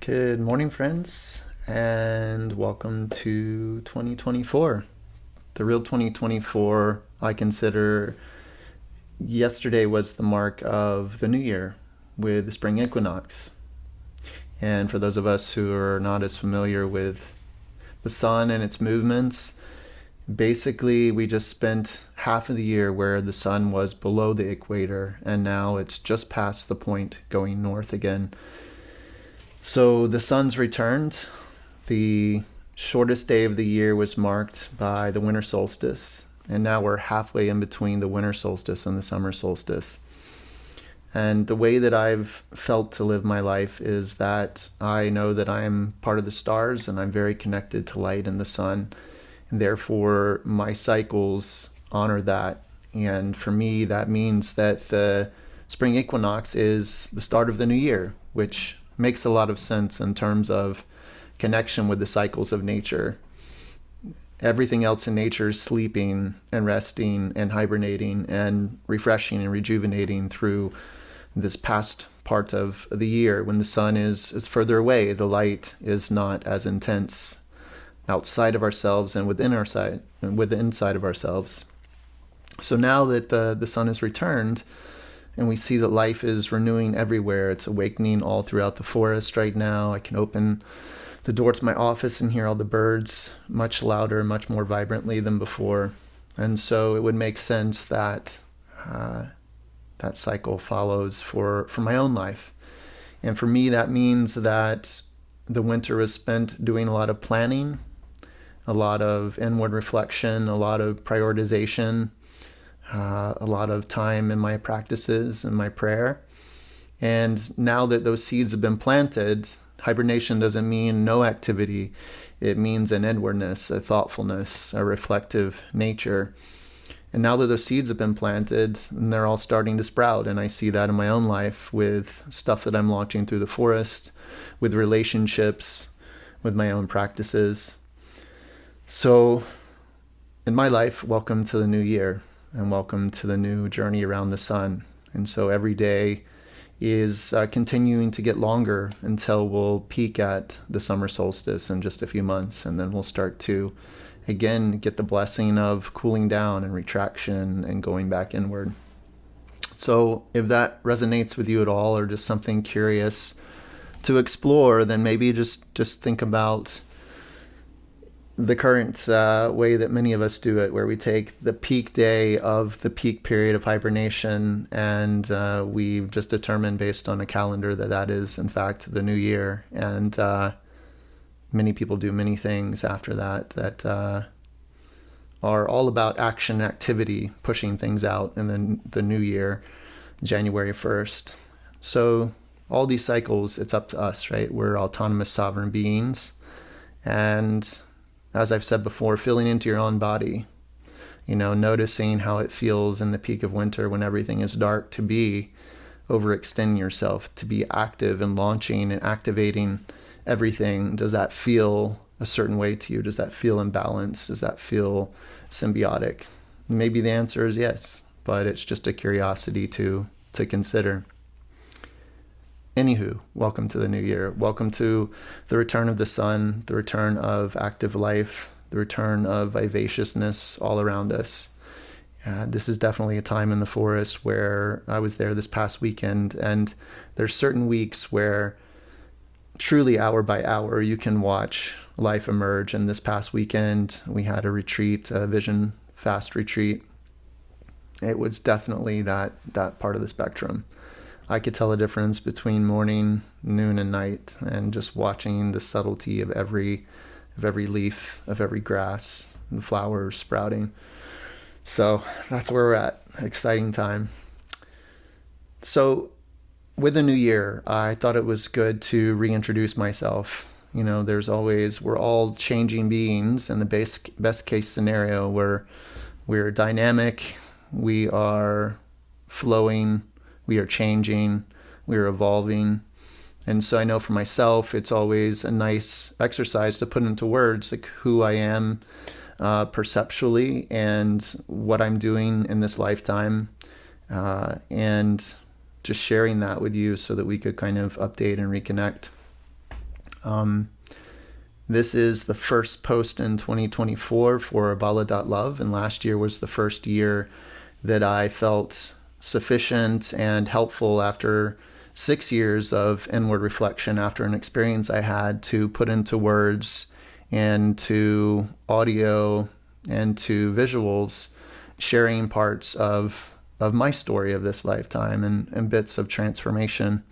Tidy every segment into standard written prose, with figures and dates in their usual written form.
Good morning, friends, and welcome to 2024. The real 2024, I consider yesterday was the mark of the new year with the spring equinox. And for those of us who are not as familiar with the sun and its movements, basically we just spent half of the year where the sun was below the equator, and now it's just past the point going north again. So the sun's returned. The shortest day of the year was marked by the winter solstice, and now we're halfway in between the winter solstice and the summer solstice. And the way that I've felt to live my life is that I know that I'm part of the stars and I'm very connected to light and the sun, and therefore my cycles honor that. And for me, that means that the spring equinox is the start of the new year, which makes a lot of sense in terms of connection with the cycles of nature. Everything else in nature is sleeping and resting and hibernating and refreshing and rejuvenating through this past part of the year. When the sun is further away, the light is not as intense outside of ourselves and within inside of ourselves. So now that the sun has returned, and we see that life is renewing everywhere. It's awakening all throughout the forest right now. I can open the door to my office and hear all the birds much louder, much more vibrantly than before. And so it would make sense that that cycle follows for my own life. And for me, that means that the winter was spent doing a lot of planning, a lot of inward reflection, a lot of prioritization, a lot of time in my practices and my prayer. And now that those seeds have been planted, hibernation doesn't mean no activity. It means an inwardness, a thoughtfulness, a reflective nature. And now that those seeds have been planted, and they're all starting to sprout, and I see that in my own life with stuff that I'm launching through the forest, with relationships, with my own practices. So in my life, welcome to the new year. And welcome to the new journey around the sun. And so every day is continuing to get longer until we'll peak at the summer solstice in just a few months. And then we'll start to, again, get the blessing of cooling down and retraction and going back inward. So if that resonates with you at all, or just something curious to explore, then maybe just think about the current way that many of us do it, where we take the peak day of the peak period of hibernation, and we've just determined based on a calendar that is, in fact, the new year. And many people do many things after that are all about action and activity, pushing things out in the new year, January 1st. So all these cycles, it's up to us, right? We're autonomous sovereign beings. And as I've said before, feeling into your own body, noticing how it feels in the peak of winter when everything is dark, to be overextending yourself, to be active and launching and activating everything. Does that feel a certain way to you? Does that feel imbalanced? Does that feel symbiotic? Maybe the answer is yes, but it's just a curiosity to consider. Anywho, welcome to the new year. Welcome to the return of the sun, the return of active life, the return of vivaciousness all around us. This is definitely a time in the forest where I was there this past weekend, and there's certain weeks where truly hour by hour you can watch life emerge. And this past weekend we had a retreat, a vision fast retreat. It was definitely that part of the spectrum. I could tell a difference between morning, noon, and night, and just watching the subtlety of every leaf, of every grass, and the flowers sprouting. So that's where we're at. Exciting time. So with the new year, I thought it was good to reintroduce myself. We're all changing beings, and the best case scenario where we're dynamic, we are flowing, we are changing, we are evolving. And so I know for myself, it's always a nice exercise to put into words like who I am perceptually and what I'm doing in this lifetime, and just sharing that with you so that we could kind of update and reconnect. This is the first post in 2024 for Bala.love, and last year was the first year that I felt sufficient and helpful after 6 years of inward reflection after an experience I had to put into words and to audio and to visuals, sharing parts of my story of this lifetime and bits of transformation.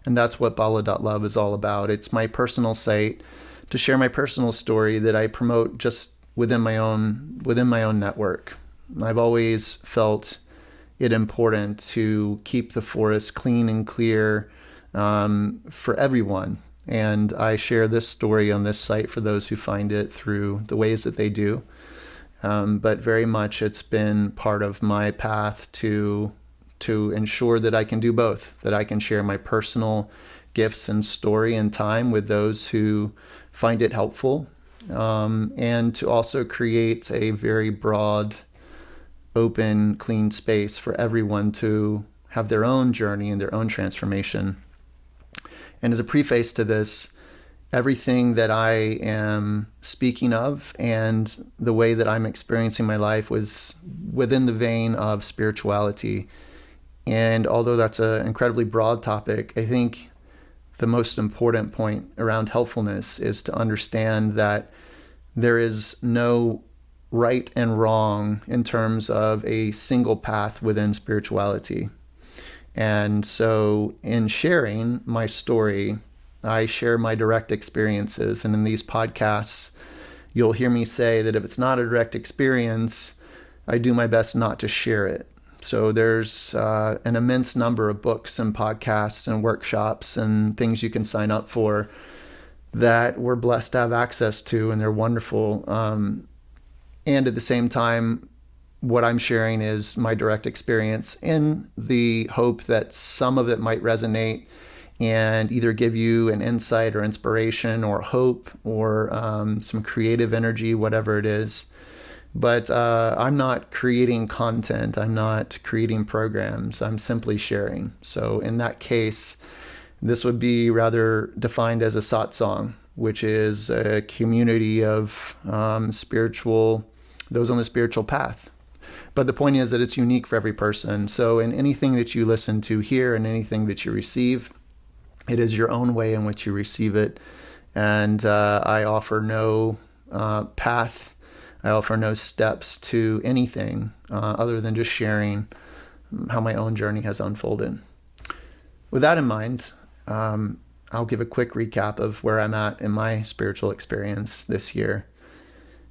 And that's what Bala.love is all about. It's my personal site to share my personal story that I promote just within my own network. I've always felt it important to keep the forest clean and clear for everyone. And I share this story on this site for those who find it through the ways that they do. But very much it's been part of my path to ensure that I can do both, that I can share my personal gifts and story and time with those who find it helpful, and to also create a very broad, open, clean space for everyone to have their own journey and their own transformation. And as a preface to this, everything that I am speaking of and the way that I'm experiencing my life was within the vein of spirituality. And although that's an incredibly broad topic, I think the most important point around helpfulness is to understand that there is no right and wrong in terms of a single path within spirituality. And so in sharing my story, I share my direct experiences. And in these podcasts, you'll hear me say that if it's not a direct experience, I do my best not to share it. So there's an immense number of books and podcasts and workshops and things you can sign up for that we're blessed to have access to, and they're wonderful. And at the same time, what I'm sharing is my direct experience in the hope that some of it might resonate and either give you an insight or inspiration or hope or some creative energy, whatever it is. But I'm not creating content. I'm not creating programs. I'm simply sharing. So in that case, this would be rather defined as a satsang, which is a community of those on the spiritual path. But the point is that it's unique for every person. So in anything that you listen to here and anything that you receive, it is your own way in which you receive it. And I offer no path. I offer no steps to anything other than just sharing how my own journey has unfolded. With that in mind, I'll give a quick recap of where I'm at in my spiritual experience this year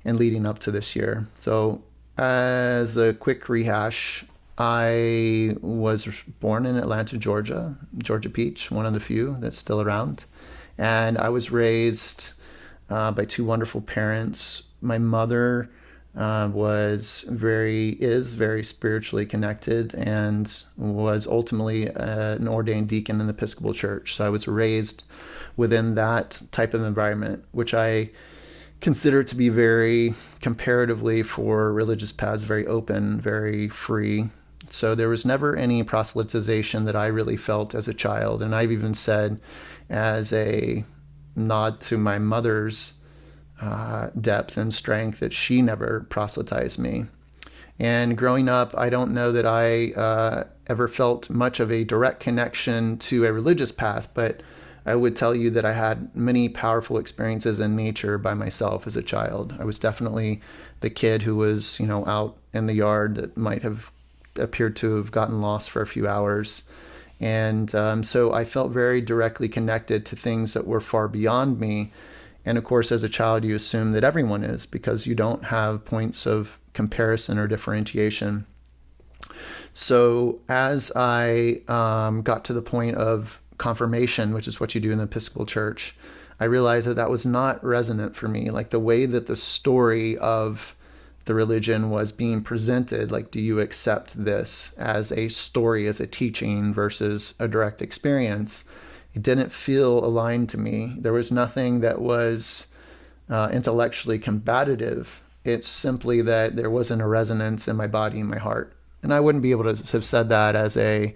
and leading up to this year. So as a quick rehash, I was born in Atlanta, Georgia Peach, one of the few that's still around. And I was raised by two wonderful parents. My mother is very spiritually connected and was ultimately an ordained deacon in the Episcopal Church. So I was raised within that type of environment, which I consider to be very, comparatively for religious paths, very open, very free. So there was never any proselytization that I really felt as a child. And I've even said, as a nod to my mother's depth and strength, that she never proselytized me. And growing up, I don't know that I ever felt much of a direct connection to a religious path, but I would tell you that I had many powerful experiences in nature by myself as a child. I was definitely the kid who was, out in the yard that might have appeared to have gotten lost for a few hours. And so I felt very directly connected to things that were far beyond me. And of course, as a child, you assume that everyone is, because you don't have points of comparison or differentiation. So as I got to the point of confirmation, which is what you do in the Episcopal Church, I realized that was not resonant for me. Like the way that the story of the religion was being presented, like, do you accept this as a story, as a teaching versus a direct experience? It didn't feel aligned to me. There was nothing that was intellectually combative. It's simply that there wasn't a resonance in my body and my heart. And I wouldn't be able to have said that as a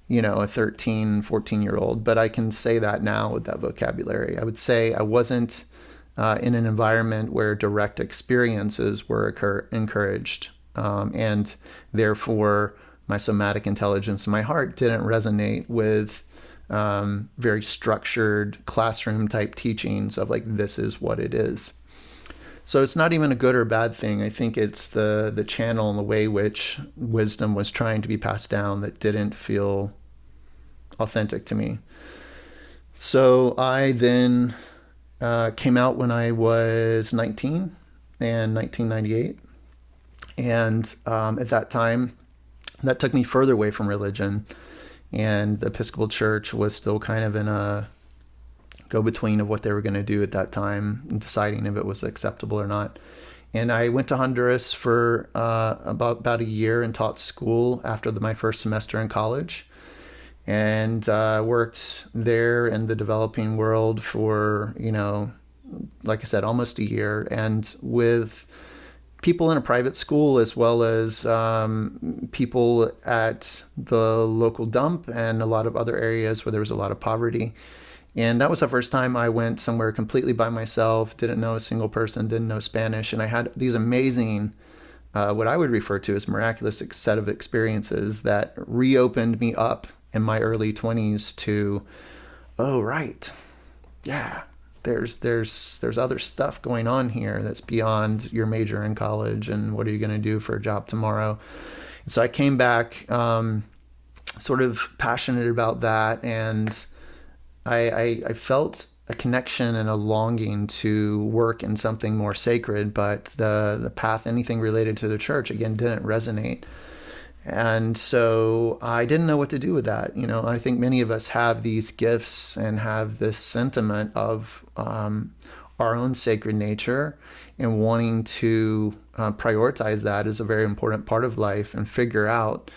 a 13, 14-year-old, but I can say that now with that vocabulary. I would say I wasn't in an environment where direct experiences were encouraged. And therefore, my somatic intelligence in my heart didn't resonate with very structured classroom type teachings of like, this is what it is. So it's not even a good or bad thing. I think it's the channel and the way which wisdom was trying to be passed down that didn't feel authentic to me. So I then came out when I was 19 in 1998. And at that time, that took me further away from religion. And the Episcopal Church was still kind of in a go-between of what they were going to do at that time, and deciding if it was acceptable or not. And I went to Honduras for about a year and taught school after my first semester in college, and worked there in the developing world for, like I said, almost a year, and with people in a private school as well as people at the local dump and a lot of other areas where there was a lot of poverty. And that was the first time I went somewhere completely by myself, didn't know a single person, didn't know Spanish. And I had these amazing, what I would refer to as miraculous set of experiences that reopened me up in my early 20s to, oh, right. Yeah, there's other stuff going on here that's beyond your major in college, and what are you going to do for a job tomorrow? And so I came back sort of passionate about that, and I felt a connection and a longing to work in something more sacred, but the path, anything related to the church, again, didn't resonate. And so I didn't know what to do with that. I think many of us have these gifts and have this sentiment of our own sacred nature, and wanting to prioritize that as a very important part of life, and figure out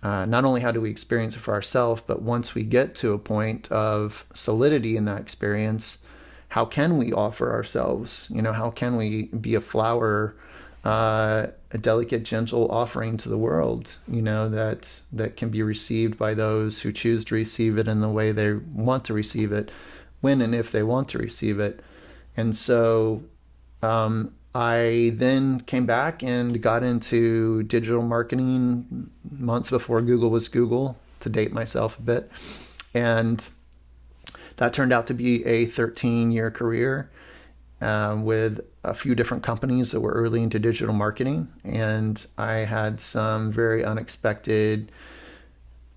not only how do we experience it for ourselves, but once we get to a point of solidity in that experience, how can we offer ourselves? How can we be a flower, a delicate, gentle offering to the world, that can be received by those who choose to receive it in the way they want to receive it, when and if they want to receive it. And so I then came back and got into digital marketing months before Google was Google, to date myself a bit. And that turned out to be a 13-year career with a few different companies that were early into digital marketing. And I had some very unexpected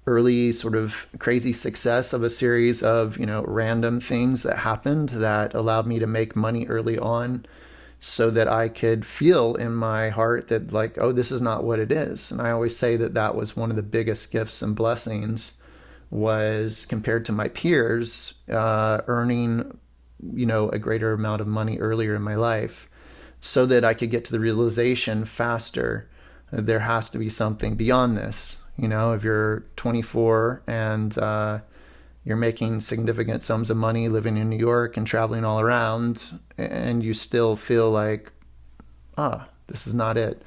early sort of crazy success of a series of, random things that happened that allowed me to make money early on, so that I could feel in my heart that like, oh, this is not what it is. And I always say that was one of the biggest gifts and blessings, was compared to my peers, earning, a greater amount of money earlier in my life, so that I could get to the realization faster that there has to be something beyond this. If you're 24 and you're making significant sums of money, living in New York and traveling all around, and you still feel like, this is not it.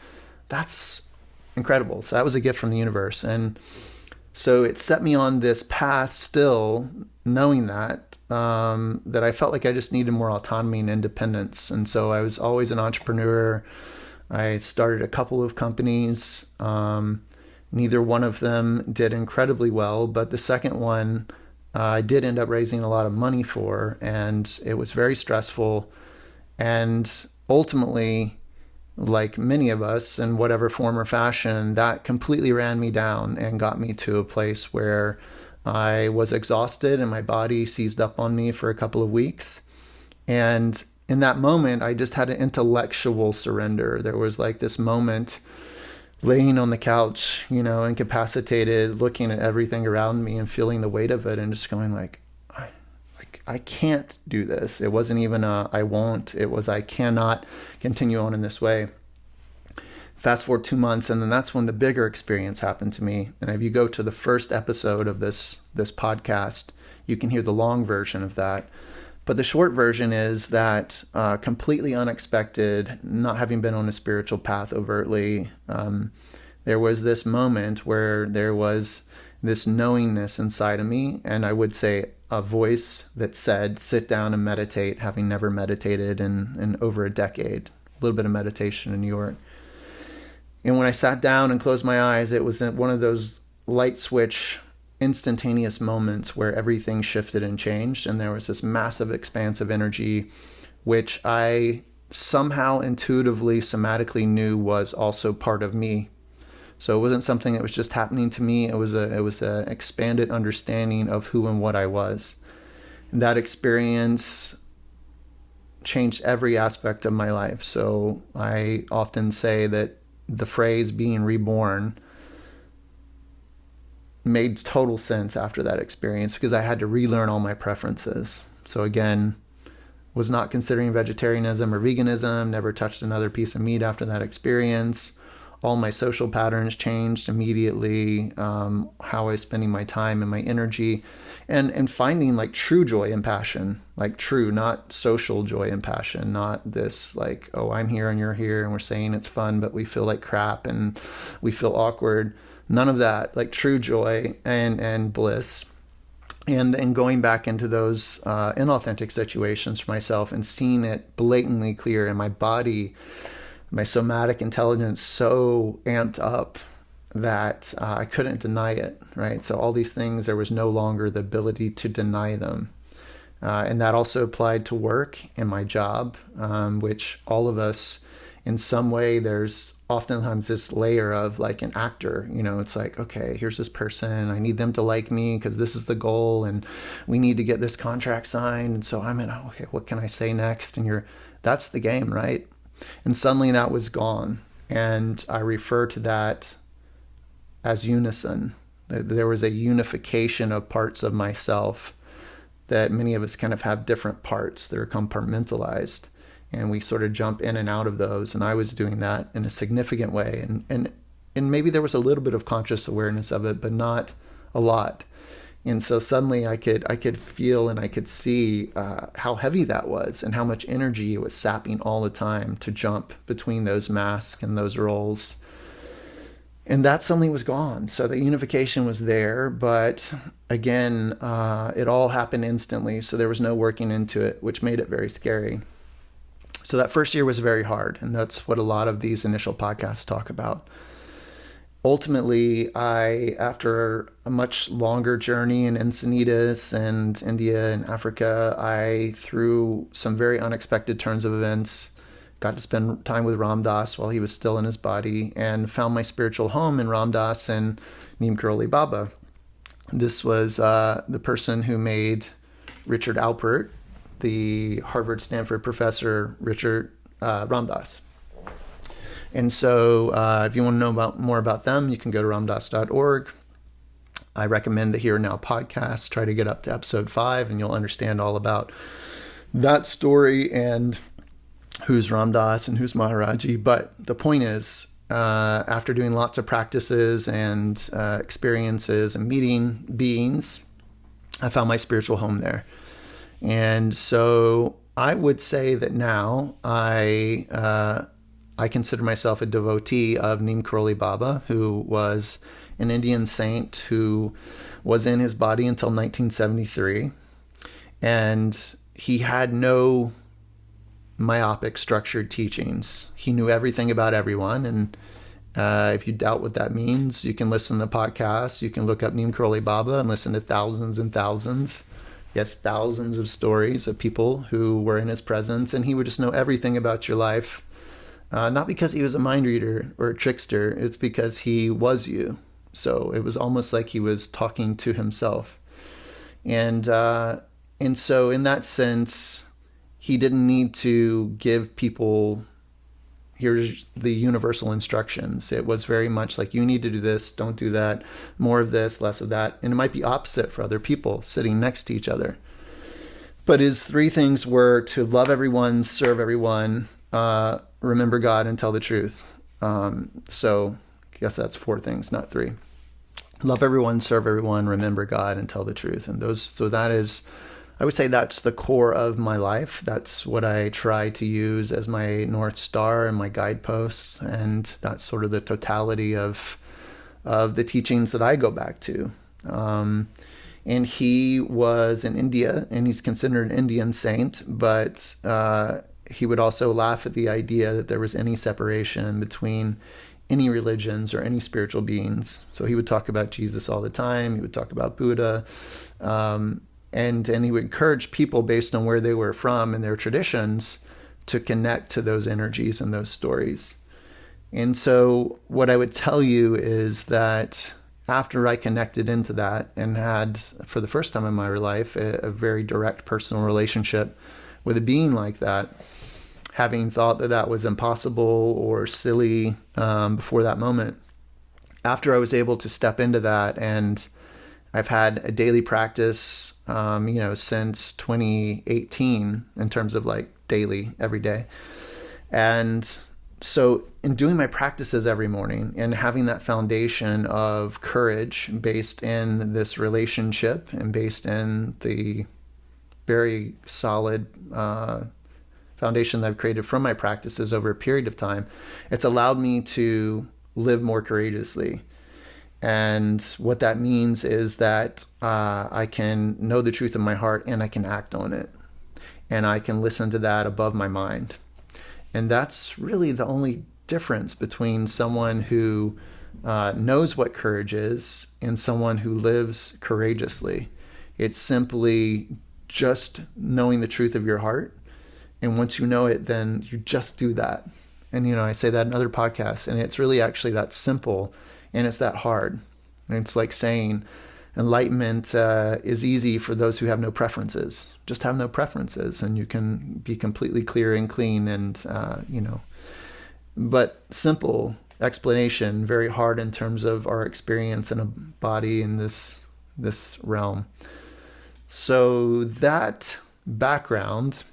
That's incredible. So that was a gift from the universe. And so it set me on this path, still knowing that I felt like I just needed more autonomy and independence. And so I was always an entrepreneur. I started a couple of companies. Neither one of them did incredibly well, but the second one I did end up raising a lot of money for, and it was very stressful. And ultimately, like many of us in whatever form or fashion, that completely ran me down and got me to a place where I was exhausted and my body seized up on me for a couple of weeks. And in that moment, I just had an intellectual surrender. There was like this moment laying on the couch, incapacitated, looking at everything around me and feeling the weight of it, and just going like, I can't do this. It wasn't even I won't. It was, I cannot continue on in this way. Fast forward 2 months, and then that's when the bigger experience happened to me. And if you go to the first episode of this podcast, you can hear the long version of that. But the short version is that completely unexpected, not having been on a spiritual path overtly, there was this moment where there was this knowingness inside of me. And I would say a voice that said, sit down and meditate, having never meditated in over a decade, a little bit of meditation in New York. And when I sat down and closed my eyes, it was one of those light switch, instantaneous moments where everything shifted and changed. And there was this massive expanse of energy, which I somehow intuitively, somatically knew was also part of me. So it wasn't something that was just happening to me. It was a expanded understanding of who and what I was. And that experience changed every aspect of my life. So I often say that the phrase being reborn made total sense after that experience, because I had to relearn all my preferences. So again, was not considering vegetarianism or veganism, never touched another piece of meat after that experience. All my social patterns changed immediately, how I was spending my time and my energy, and finding like true joy and passion, like true, not social joy and passion, not this like, oh, I'm here and you're here and we're saying it's fun, but we feel like crap and we feel awkward. None of that, like true joy and bliss. And going back into those inauthentic situations for myself and seeing it blatantly clear in my body, my somatic intelligence so amped up that I couldn't deny it, right? So all these things, there was no longer the ability to deny them. And that also applied to work and my job, which all of us, in some way, there's oftentimes this layer of like an actor, it's like, okay, here's this person, I need them to like me because this is the goal and we need to get this contract signed. And so I'm in, okay, what can I say next? And that's the game, right? And suddenly that was gone. And I refer to that as unison. There was a unification of parts of myself that many of us kind of have different parts that are compartmentalized. And we sort of jump in and out of those. And I was doing that in a significant way. And maybe there was a little bit of conscious awareness of it, but not a lot. And so suddenly I could feel and I could see how heavy that was and how much energy it was sapping all the time to jump between those masks and those roles. And that suddenly was gone. So the unification was there, but again, it all happened instantly. So there was no working into it, which made it very scary. So that first year was very hard, and that's what a lot of these initial podcasts talk about. Ultimately, after a much longer journey in Encinitas and India and Africa, I, through some very unexpected turns of events, got to spend time with Ram Dass while he was still in his body, and found my spiritual home in Ram Dass and Neem Karoli Baba. This was the person who made Richard Alpert, the Harvard-Stanford professor, Richard Ram Dass. And so if you want to know more about them, you can go to ramdass.org. I recommend the Here and Now podcast. Try to get up to episode 5, and you'll understand all about that story and who's Ram Dass and who's Maharaji. But the point is, after doing lots of practices and experiences and meeting beings, I found my spiritual home there. And so I would say that now I consider myself a devotee of Neem Karoli Baba, who was an Indian saint who was in his body until 1973. And he had no myopic structured teachings. He knew everything about everyone. And if you doubt what that means, you can listen to podcasts. You can look up Neem Karoli Baba and listen to thousands and thousands. Yes, thousands of stories of people who were in his presence, and he would just know everything about your life. Not because he was a mind reader or a trickster, it's because he was you. So it was almost like he was talking to himself. And so in that sense, he didn't need to give people, here's the universal instructions. It was very much like, you need to do this, don't do that, more of this, less of that. And it might be opposite for other people sitting next to each other. But his 3 things were to love everyone, serve everyone, remember God, and tell the truth. So I guess that's 4 things, not 3. Love everyone, serve everyone, remember God, and tell the truth. And that is, I would say that's the core of my life. That's what I try to use as my North Star and my guideposts. And that's sort of the totality of the teachings that I go back to. And he was in India, and he's considered an Indian saint, but he would also laugh at the idea that there was any separation between any religions or any spiritual beings. So he would talk about Jesus all the time. He would talk about Buddha. And he would encourage people based on where they were from and their traditions to connect to those energies and those stories. And so what I would tell you is that after I connected into that and had, for the first time in my life, a very direct personal relationship with a being like that, having thought that that was impossible or silly before that moment, after I was able to step into that, and I've had a daily practice, since 2018 in terms of like daily, every day. And so in doing my practices every morning and having that foundation of courage based in this relationship and based in the very solid foundation that I've created from my practices over a period of time, it's allowed me to live more courageously. And what that means is that I can know the truth of my heart and I can act on it. And I can listen to that above my mind. And that's really the only difference between someone who knows what courage is and someone who lives courageously. It's simply just knowing the truth of your heart. And once you know it, then you just do that. And, I say that in other podcasts, and it's really actually that simple, and it's that hard. And it's like saying enlightenment is easy for those who have no preferences. Just have no preferences, and you can be completely clear and clean and, but simple explanation, very hard in terms of our experience in a body in this realm. So that background,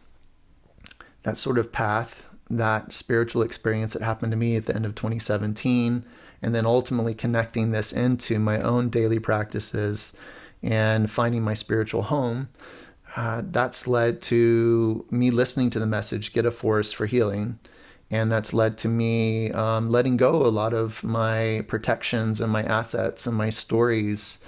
that sort of path, that spiritual experience that happened to me at the end of 2017, and then ultimately connecting this into my own daily practices and finding my spiritual home, that's led to me listening to the message, Get a Forest for Healing. And that's led to me letting go a lot of my protections and my assets and my stories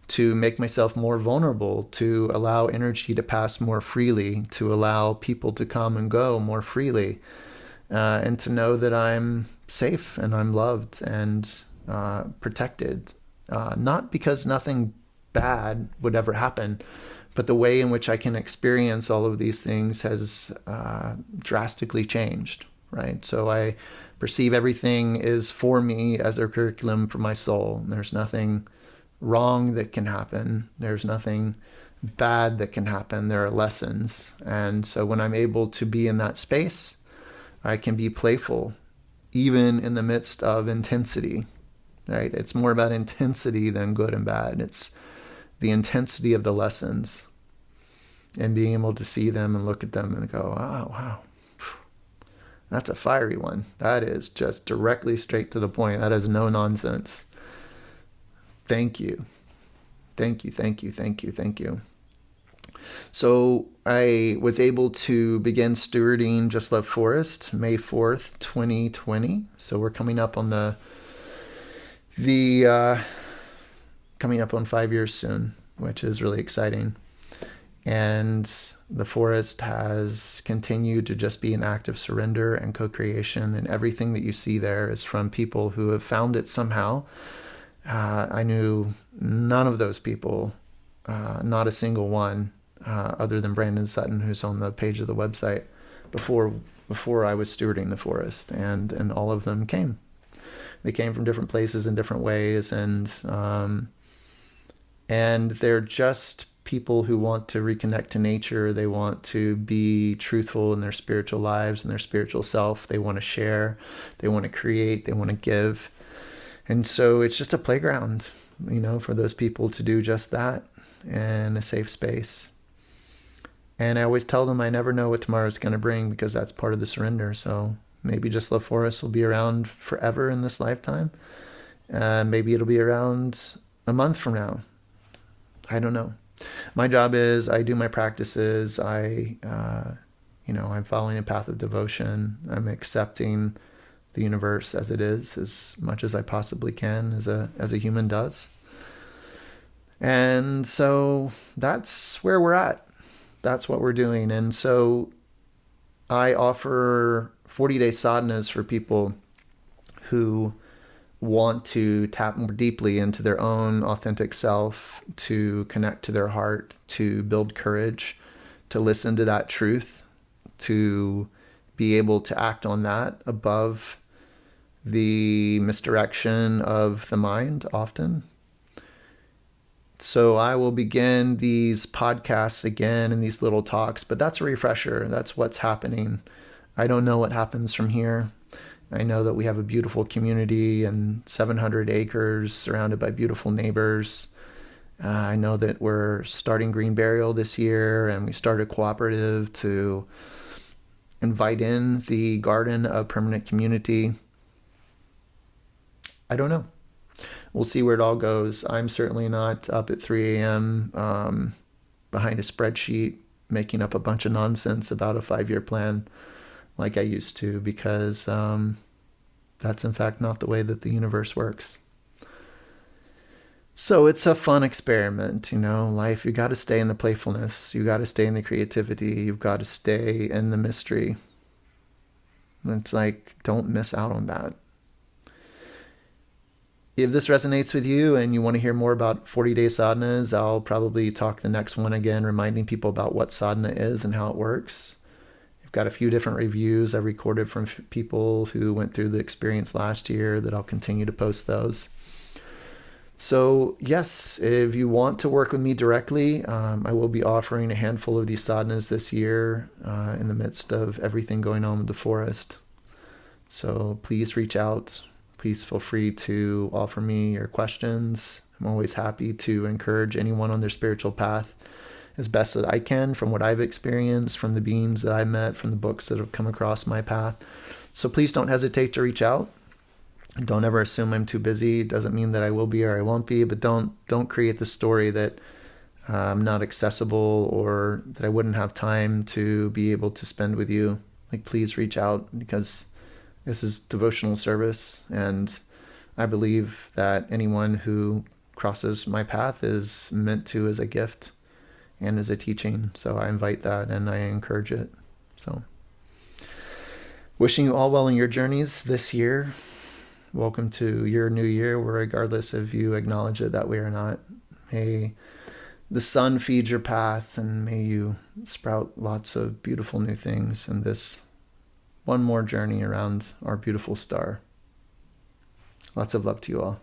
to make myself more vulnerable, to allow energy to pass more freely, to allow people to come and go more freely, and to know that I'm safe and I'm loved and protected. Not because nothing bad would ever happen, but the way in which I can experience all of these things has drastically changed, right? So I perceive everything is for me as a curriculum for my soul. There's nothing wrong that can happen. There's nothing bad that can happen. There are lessons. And so when I'm able to be in that space, I can be playful, even in the midst of intensity, right? It's more about intensity than good and bad. It's the intensity of the lessons and being able to see them and look at them and go, oh, wow, that's a fiery one. That is just directly straight to the point. That is no nonsense. Thank you. Thank you, thank you, thank you, thank you. So I was able to begin stewarding Just Love Forest May 4th, 2020. So we're coming up on coming up on 5 years soon, which is really exciting. And the forest has continued to just be an act of surrender and co-creation. And everything that you see there is from people who have found it somehow. I knew none of those people, not a single one, other than Brandon Sutton, who's on the page of the website, before I was stewarding the forest, and all of them came. They came from different places in different ways, and they're just people who want to reconnect to nature. They want to be truthful in their spiritual lives and their spiritual self. They want to share. They want to create. They want to give. And so it's just a playground, for those people to do just that, and a safe space. And I always tell them I never know what tomorrow's going to bring, because that's part of the surrender. So maybe Just Love Forest will be around forever in this lifetime. Maybe it'll be around a month from now. I don't know. My job is I do my practices. I'm following a path of devotion. I'm accepting the universe as it is, as much as I possibly can, as a human does. And so that's where we're at. That's what we're doing. And so I offer 40-day sadhanas for people who want to tap more deeply into their own authentic self, to connect to their heart, to build courage, to listen to that truth, to be able to act on that above the misdirection of the mind often. So I will begin these podcasts again and these little talks, but that's a refresher. That's what's happening. I don't know what happens from here. I know that we have a beautiful community and 700 acres surrounded by beautiful neighbors. I know that we're starting Green Burial this year, and we started a cooperative to invite in the garden of permanent community. I don't know. We'll see where it all goes. I'm certainly not up at 3 a.m. Behind a spreadsheet making up a bunch of nonsense about a 5-year plan like I used to, because that's in fact not the way that the universe works. So it's a fun experiment, life. You got to stay in the playfulness. You got to stay in the creativity. You've got to stay in the mystery. It's like, don't miss out on that. If this resonates with you and you want to hear more about 40-day sadhanas, I'll probably talk the next one again, reminding people about what sadhana is and how it works. I've got a few different reviews I recorded from people who went through the experience last year that I'll continue to post those. So yes, if you want to work with me directly, I will be offering a handful of these sadhanas this year in the midst of everything going on with the forest. So please reach out. Please feel free to offer me your questions. I'm always happy to encourage anyone on their spiritual path as best that I can, from what I've experienced, from the beings that I've met, from the books that have come across my path. So please don't hesitate to reach out. Don't ever assume I'm too busy. It doesn't mean that I will be or I won't be, but don't create the story that I'm not accessible or that I wouldn't have time to be able to spend with you. Like, please reach out, because this is devotional service, and I believe that anyone who crosses my path is meant to as a gift and as a teaching. So I invite that and I encourage it. So wishing you all well in your journeys this year. Welcome to your new year, regardless if you acknowledge it that way or not. May the sun feed your path, and may you sprout lots of beautiful new things in this one more journey around our beautiful star. Lots of love to you all.